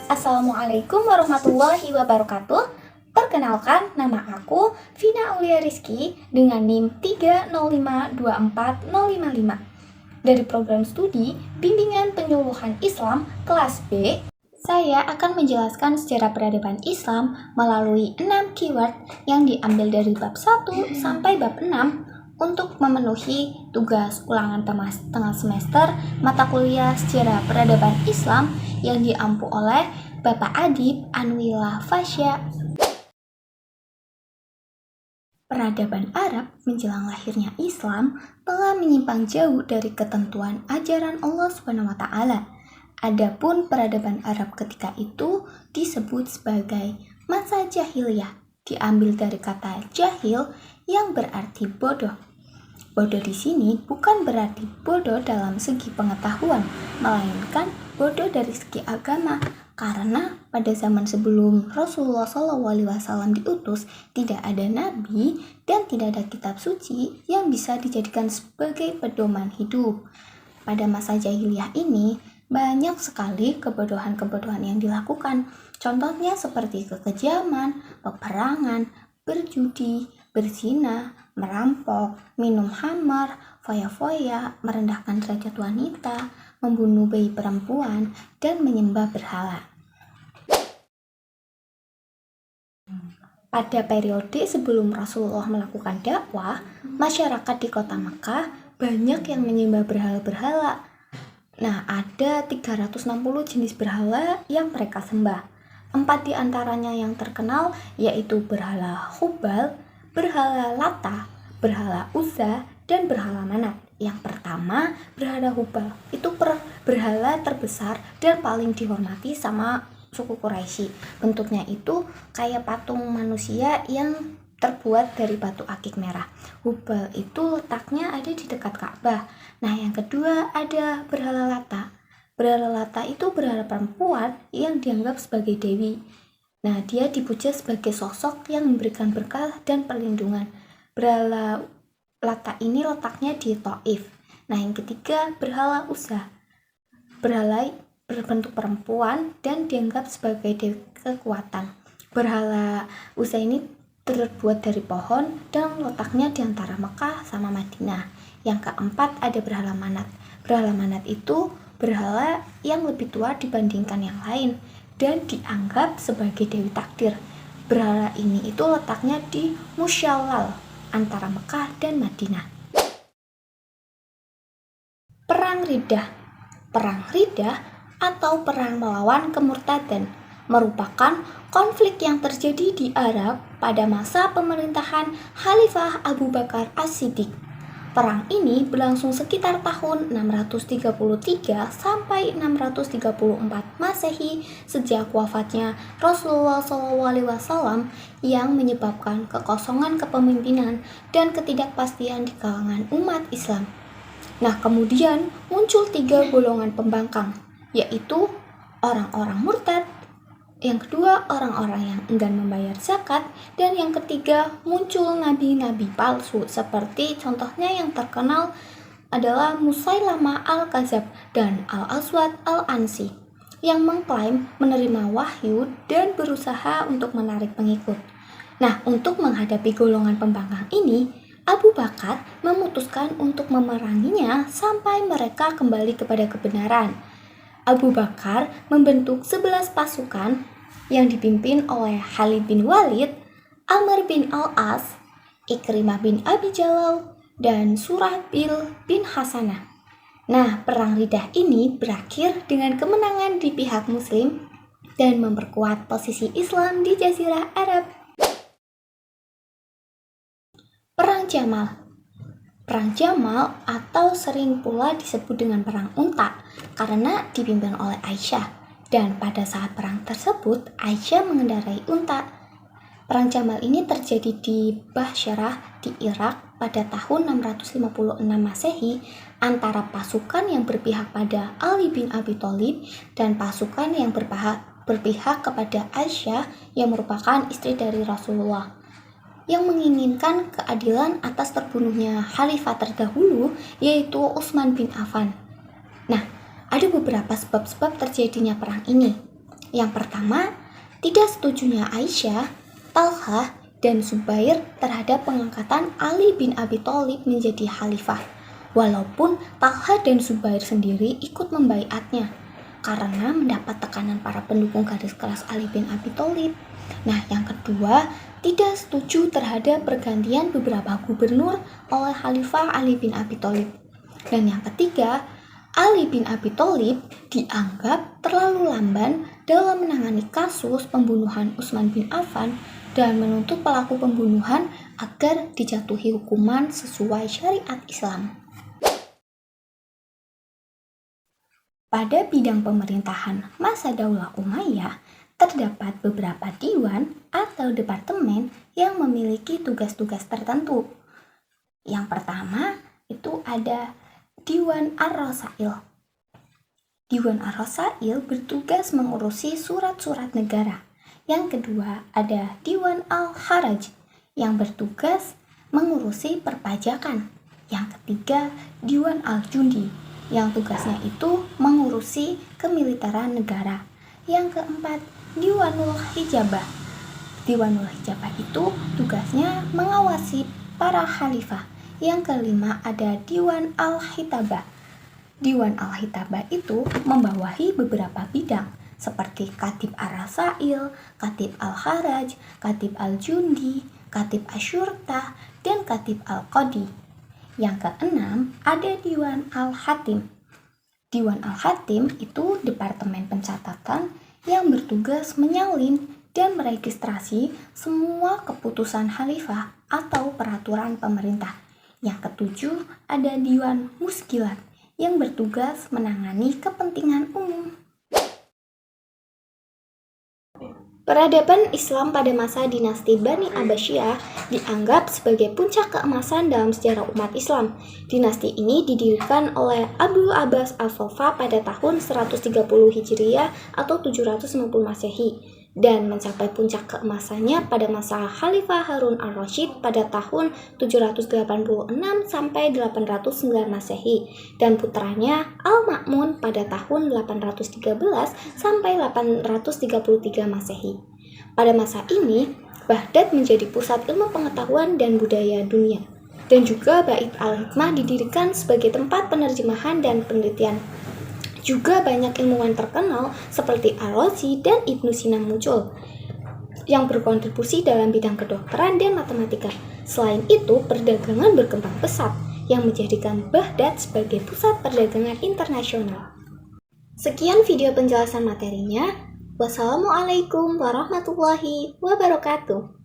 Assalamualaikum warahmatullahi wabarakatuh. Perkenalkan, nama aku Vina Aulia Rizky dengan NIM 305240555 dari program studi Bimbingan Penyuluhan Islam kelas B. Saya akan menjelaskan sejarah peradaban Islam melalui 6 keyword yang diambil dari bab 1 sampai bab 6 untuk memenuhi tugas ulangan tengah semester mata kuliah sejarah peradaban Islam yang diampu oleh Bapak Adib Anwila Fasya. Peradaban Arab menjelang lahirnya Islam telah menyimpang jauh dari ketentuan ajaran Allah SWT. Adapun peradaban Arab ketika itu disebut sebagai masa jahiliyah, diambil dari kata jahil yang berarti bodoh. Bodoh di sini bukan berarti bodoh dalam segi pengetahuan, melainkan bodoh dari segi agama. Karena pada zaman sebelum Rasulullah SAW diutus, tidak ada nabi dan tidak ada kitab suci yang bisa dijadikan sebagai pedoman hidup. Pada masa jahiliyah ini, banyak sekali kebodohan-kebodohan yang dilakukan. Contohnya seperti kekejaman, peperangan, berjudi, berzina, merampok, minum khamar, foya-foya, merendahkan derajat wanita, membunuh bayi perempuan, dan menyembah berhala. Pada periode sebelum Rasulullah melakukan dakwah, masyarakat di kota Makkah banyak yang menyembah berhala-berhala. Nah, ada 360 jenis berhala yang mereka sembah. 4 di antaranya yang terkenal yaitu berhala Hubal, berhala Lata, berhala Uzza, dan berhala Manat. Yang pertama, berhala Hubal. Itu berhala terbesar dan paling dihormati sama suku Quraisy. Bentuknya itu kayak patung manusia yang terbuat dari batu akik merah. Hubal itu letaknya ada di dekat Ka'bah. Nah, yang kedua ada berhala Lata. Berhala Lata itu berhala perempuan yang dianggap sebagai dewi. Nah, dia dipuja sebagai sosok yang memberikan berkah dan perlindungan. Berhala Lata ini letaknya di Taif. Nah, yang ketiga berhala Uzza. Berhala berbentuk perempuan dan dianggap sebagai dewi kekuatan. Berhala Uzza ini terbuat dari pohon dan letaknya di antara Mekah sama Madinah. Yang keempat ada berhala Manat. Berhala Manat itu berhala yang lebih tua dibandingkan yang lain dan dianggap sebagai dewi takdir. Berhala ini itu letaknya di Musyallal antara Mekah dan Madinah. Perang Riddah. Perang Riddah atau perang melawan kemurtadan merupakan konflik yang terjadi di Arab pada masa pemerintahan Khalifah Abu Bakar As-Siddiq. Perang ini berlangsung sekitar tahun 633 sampai 634 Masehi sejak wafatnya Rasulullah SAW yang menyebabkan kekosongan kepemimpinan dan ketidakpastian di kalangan umat Islam. Nah, kemudian muncul 3 golongan pembangkang, yaitu orang-orang murtad, yang kedua orang-orang yang enggan membayar zakat, dan yang ketiga muncul nabi-nabi palsu seperti contohnya yang terkenal adalah Musailamah al-Kadzab dan Al-Aswad al-Ansi yang mengklaim menerima wahyu dan berusaha untuk menarik pengikut. Nah, untuk menghadapi golongan pembangkang ini, Abu Bakar memutuskan untuk memeranginya sampai mereka kembali kepada kebenaran. Abu Bakar membentuk 11 pasukan yang dipimpin oleh Khalid bin Walid, Amr bin Al-As, Ikrimah bin Abi Jalal, dan Surahbil bin Hasanah. Nah, perang Riddah ini berakhir dengan kemenangan di pihak Muslim dan memperkuat posisi Islam di Jazirah Arab. Perang Jamal. Perang Jamal atau sering pula disebut dengan Perang Unta karena dipimpin oleh Aisyah. Dan pada saat perang tersebut, Aisyah mengendarai unta. Perang Jamal ini terjadi di Bashrah di Irak pada tahun 656 Masehi antara pasukan yang berpihak pada Ali bin Abi Thalib dan pasukan yang berpihak kepada Aisyah yang merupakan istri dari Rasulullah, yang menginginkan keadilan atas terbunuhnya khalifah terdahulu yaitu Utsman bin Affan. Nah, ada beberapa sebab-sebab terjadinya perang ini. Yang pertama, tidak setujunya Aisyah, Talha, dan Zubair terhadap pengangkatan Ali bin Abi Thalib menjadi khalifah, walaupun Talha dan Zubair sendiri ikut membaiatnya karena mendapat tekanan para pendukung garis keras Ali bin Abi Thalib. Nah, yang kedua, tidak setuju terhadap pergantian beberapa gubernur oleh Khalifah Ali bin Abi Thalib. Dan yang ketiga, Ali bin Abi Thalib dianggap terlalu lamban dalam menangani kasus pembunuhan Utsman bin Affan dan menuntut pelaku pembunuhan agar dijatuhi hukuman sesuai syariat Islam. Pada bidang pemerintahan masa Daulah Umayyah, terdapat beberapa diwan atau departemen yang memiliki tugas-tugas tertentu. Yang pertama itu ada Diwan Ar-Rasail. Diwan Ar-Rasail bertugas mengurusi surat-surat negara. Yang kedua ada Diwan Al-Haraj yang bertugas mengurusi perpajakan. Yang ketiga Diwan Al-Jundi yang tugasnya itu mengurusi kemiliteran negara. Yang keempat Diwanul Hijabah. Diwanul Hijabah itu tugasnya mengawasi para khalifah. Yang kelima ada Diwan Al-Hitabah. Diwan Al-Hitabah itu membawahi beberapa bidang seperti Katib Ar-Rasail, Katib Al-Haraj, Katib Al-Jundi, Katib Asyurta, dan Katib Al-Qadi. Yang keenam ada Diwan Al-Hatim. Diwan Al-Hatim itu departemen pencatatan yang bertugas menyalin dan meregistrasi semua keputusan khalifah atau peraturan pemerintah. Yang ketujuh ada Diwan Muskilat yang bertugas menangani kepentingan umum. Peradaban Islam pada masa dinasti Bani Abbasiyah dianggap sebagai puncak keemasan dalam sejarah umat Islam. Dinasti ini didirikan oleh Abu Abbas Al-Fafa pada tahun 130 Hijriah atau 790 Masehi dan mencapai puncak keemasannya pada masa Khalifah Harun Ar-Rasyid pada tahun 786 sampai 809 Masehi dan putranya Al-Ma'mun pada tahun 813 sampai 833 Masehi. Pada masa ini, Baghdad menjadi pusat ilmu pengetahuan dan budaya dunia. Dan juga Bait Al-Hikmah didirikan sebagai tempat penerjemahan dan penelitian. Juga banyak ilmuwan terkenal seperti Ar-Razi dan Ibnu Sina muncul yang berkontribusi dalam bidang kedokteran dan matematika. Selain itu, perdagangan berkembang pesat yang menjadikan Baghdad sebagai pusat perdagangan internasional. Sekian video penjelasan materinya. Wassalamualaikum warahmatullahi wabarakatuh.